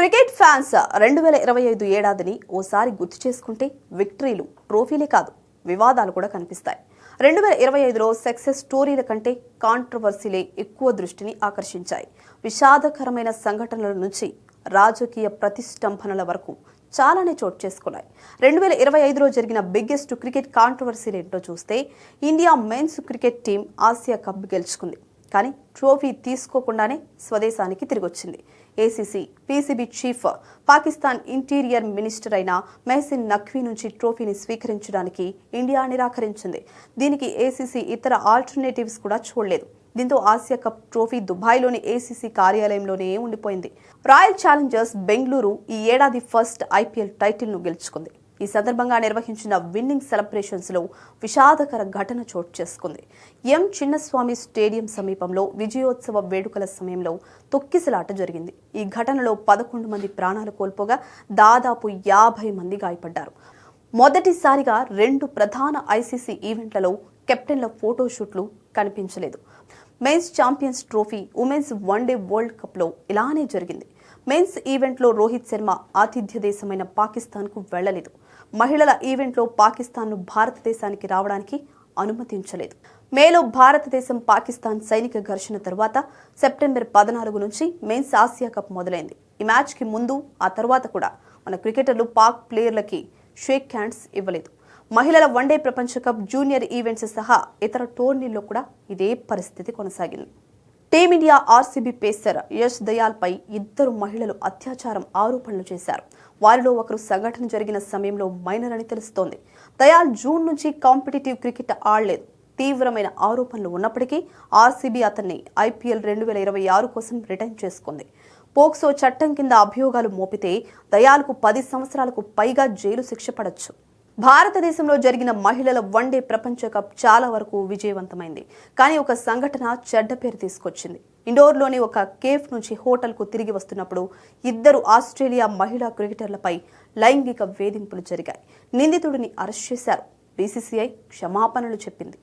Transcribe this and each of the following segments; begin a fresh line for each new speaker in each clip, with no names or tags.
Cricket fans 2025 ఏడాదిని ఓసారి గుర్తు చేసుకుంటే విక్టరీలు, ట్రోఫీలే కాదు వివాదాలు కూడా కనిపిస్తాయి. 2025లో సక్సెస్ స్టోరీల కంటే కాంట్రవర్సీలే ఎక్కువ దృష్టిని ఆకర్షించాయి. విషాదకరమైన సంఘటనల నుంచి రాజకీయ ప్రతిష్టంభనల వరకు చాలానే చోటు చేసుకున్నాయి. 2025లో జరిగిన బిగ్గెస్ట్ క్రికెట్ కాంట్రవర్సీలు ఏంటో చూస్తే, India men's cricket team Asia cup గెలుచుకుంది. కానీ ట్రోఫీ తీసుకోకుండానే స్వదేశానికి తిరిగొచ్చింది. ACC PCB chief, Pakistan interior minister అయిన మెహసిన్ నఖ్వీ నుంచి ట్రోఫీని స్వీకరించడానికి ఇండియా నిరాకరించింది. దీనికి ఏసీసీ ఇతర ఆల్టర్నేటివ్స్ కూడా చూడలేదు. దీంతో ఆసియా కప్ ట్రోఫీ దుబాయ్లోని ఏసీసీ కార్యాలయంలోనే ఉండిపోయింది. రాయల్ ఛాలెంజర్స్ బెంగళూరు ఈ ఏడాది ఫస్ట్ ఐపీఎల్ టైటిల్ను గెలుచుకుంది. ఈ సందర్భంగా నిర్వహించిన విన్నింగ్ సెలబ్రేషన్స్ లో విషాదకర ఘటన చోటు చేసుకుంది. ఎం చిన్నస్వామి స్టేడియం సమీపంలో విజయోత్సవ వేడుకల సమయంలో తొక్కిసలాట జరిగింది. ఈ ఘటనలో 11 మంది ప్రాణాలు కోల్పోగా దాదాపు 50 మంది గాయపడ్డారు. మొదటిసారిగా 2 ప్రధాన ఐసీసీ ఈవెంట్లలో కెప్టెన్ల ఫోటోషూట్లు కనిపించలేదు. Men's champions trophy, women's one day world cup లో ఇలానే జరిగింది. మెన్స్ ఈవెంట్లో రోహిత్ శర్మ ఆతిథ్య దేశమైన పాకిస్తాన్కు వెళ్లలేదు. మహిళల ఈవెంట్లో పాకిస్తాన్ను భారతదేశానికి రావడానికి అనుమతించలేదు. మేలో భారతదేశం పాకిస్తాన్ సైనిక ఘర్షణ తరువాత సెప్టెంబర్ 14 నుంచి మెన్స్ ఆసియా కప్ మొదలైంది. ఈ మ్యాచ్ కి ముందు, ఆ తర్వాత కూడా మన క్రికెటర్లు పాక్ ప్లేయర్లకి షేక్ హ్యాండ్స్ ఇవ్వలేదు. మహిళల వన్డే ప్రపంచ కప్, జూనియర్ ఈవెంట్స్ సహా ఇతర టోర్నీల్లో కూడా ఇదే పరిస్థితి కొనసాగింది. Team India RCB pacer Yash Dayal పై 2 మహిళలు అత్యాచారం ఆరోపణలు చేశారు. వారిలో ఒకరు సంఘటన జరిగిన సమయంలో మైనర్ అని తెలుస్తోంది. దయాల్ జూన్ నుంచి కాంపిటేటివ్ క్రికెట్ ఆడలేదు. తీవ్రమైన ఆరోపణలు ఉన్నప్పటికీ ఆర్సీబీ అతన్ని ఐపీఎల్ 2026 కోసం రిటైన్ చేసుకుంది. పోక్సో చట్టం కింద అభియోగాలు మోపితే దయాల్కు 10 సంవత్సరాలకు పైగా జైలు శిక్ష పడొచ్చు. భారతదేశంలో జరిగిన మహిళల వన్డే ప్రపంచ కప్ చాలా వరకు విజయవంతమైంది. కానీ ఒక సంఘటన చెడ్డ పేరు తీసుకొచ్చింది. ఇండోర్లోని ఒక కేఫ్ నుంచి హోటల్కు తిరిగి వస్తున్నప్పుడు 2 ఆస్ట్రేలియా మహిళా క్రికెటర్లపై లైంగిక వేధింపులు జరిగాయి. నిందితుడిని అరెస్ట్ చేశారు. బీసీసీఐ క్షమాపణలు చెప్పింది.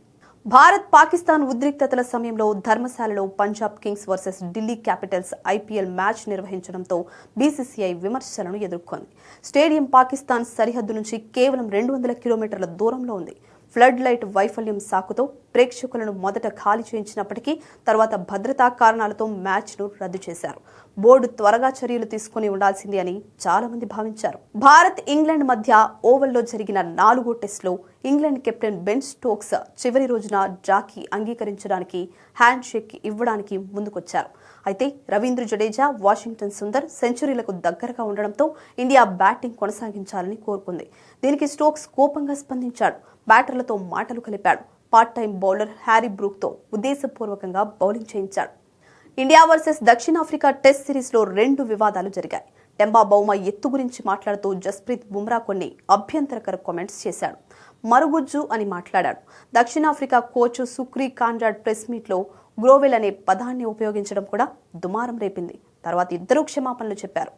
భారత్ పాకిస్తాన్ ఉద్రిక్తతల సమయంలో ధర్మశాలలో Punjab kings versus Delhi capitals IPL match నిర్వహించడంతో బీసీసీఐ విమర్శలను ఎదుర్కొంది. స్టేడియం పాకిస్తాన్ సరిహద్దు నుంచి కేవలం 200 కిలోమీటర్ల దూరంలో ఉంది. ఫ్లడ్ లైట్ వైఫల్యం సాకుతో ప్రేక్షకులను మొదట ఖాళీ చేయించినప్పటికీ తర్వాత భద్రతా కారణాలతో మ్యాచ్ను రద్దు చేశారు. బోర్డు త్వరగా చర్యలు తీసుకుని ఉండాల్సింది అని చాలా మంది భావించారు. భారత్ ఇంగ్లాండ్ మధ్య ఓవల్లో జరిగిన 4వ టెస్టులో ఇంగ్లాండ్ కెప్టెన్ బెన్ స్టోక్స్ చివరి రోజున డ్రాకి అంగీకరించడానికి హ్యాండ్ షేక్ ఇవ్వడానికి ముందుకొచ్చారు. అయితే రవీంద్ర జడేజా, వాషింగ్టన్ సుందర్ సెంచరీలకు దగ్గరగా ఉండడంతో ఇండియా బ్యాటింగ్ కొనసాగించాలని కోరుకుంది. దీనికి స్టోక్స్ కోపంగా స్పందించాడు. బ్యాటర్లతో మాటలు కలిపాడు. పార్ట్ టైం బౌలర్ హ్యారీ బ్రూక్తో ఉద్దేశపూర్వకంగా బౌలింగ్ చేయించాడు. ఇండియా వర్సెస్ దక్షిణాఫ్రికా టెస్ట్ సిరీస్లో 2 వివాదాలు జరిగాయి. టెంబా బౌమా ఎత్తు గురించి మాట్లాడుతూ జస్ప్రీత్ బుమ్రా కొన్ని అభ్యంతరకర కామెంట్స్ చేశాడు. మరుగుజ్జు అని మాట్లాడాడు. దక్షిణాఫ్రికా కోచ్ సుక్రీ కాన్రాడ్ ప్రెస్ మీట్లో గ్రోవెల్ అనే పదాన్ని ఉపయోగించడం కూడా దుమారం రేపింది. తర్వాత 2 క్షమాపణలు చెప్పారు.